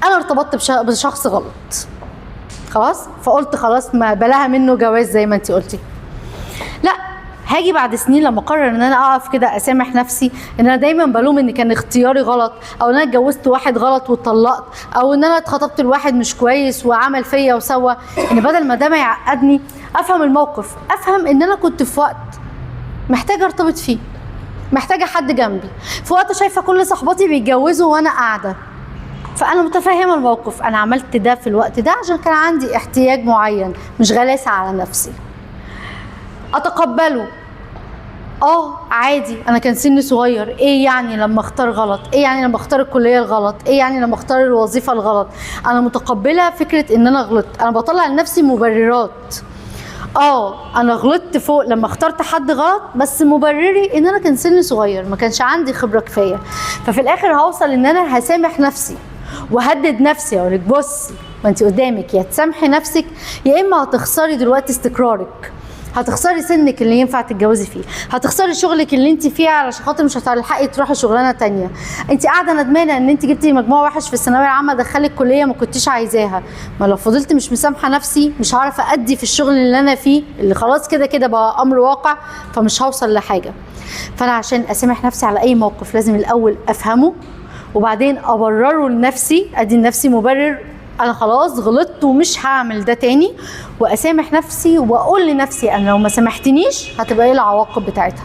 انا ارتبطت بشخص غلط خلاص، فقلت خلاص ما بلاها منه جواز زي ما انت قلتي. لا، هاجي بعد سنين لما اقرر ان انا اقف كده اسامح نفسي ان انا دايما بلوم ان كان اختياري غلط، او ان انا اتجوزت واحد غلط واتطلقت، او ان انا اتخطبت لواحد مش كويس وعمل فيا وسوى، ان بدل ما ده ما يعقدني افهم الموقف، افهم ان انا كنت في وقت محتاجه ارتبط فيه، محتاجه حد جنبي، في وقت شايفه كل صحباتي بيتجوزوا وانا قاعده، فانا متفهمه الموقف، انا عملت ده في الوقت ده عشان كان عندي احتياج معين، مش غلاسه على نفسي. اتقبله، عادي، انا كان سني صغير، ايه يعني لما اختار غلط، ايه يعني لما اختار الكليه الغلط، ايه يعني لما اختار الوظيفه الغلط، انا متقبله فكره ان انا غلطت، انا بطلع لنفسي مبررات. انا غلطت فوق لما اخترت حد غلط، بس مبرري ان انا كان سني صغير، ما كانش عندي خبره كفايه، ففي الاخر هوصل ان انا هسامح نفسي وهدد نفسي، اقول لك بصي ما انت قدامك يا تسامحي نفسك يا اما هتخسري دلوقتي استقرارك، هتخسري سنك اللي ينفع تتجوزي فيه، هتخسري شغلك اللي انت فيه علشان خاطر مش هتلحقي تروحي شغلانه تانية، انت قاعده ندمانه ان انت جبتي مجموع وحش في الثانويه العامه دخلك كليه ما كنتيش عايزاها، ما لو فضلت مش مسامحه نفسي مش هعرف ادي في الشغل اللي انا فيه اللي خلاص كده كده بقى امر واقع، فمش هوصل لحاجه. فانا عشان اسامح نفسي على اي موقف لازم الاول افهمه وبعدين ابرره لنفسي، ادي لنفسي مبرر انا خلاص غلطت ومش هعمل ده تاني، واسامح نفسي واقول لنفسي انا لو ما سامحتنيش هتبقى ايه العواقب بتاعتها.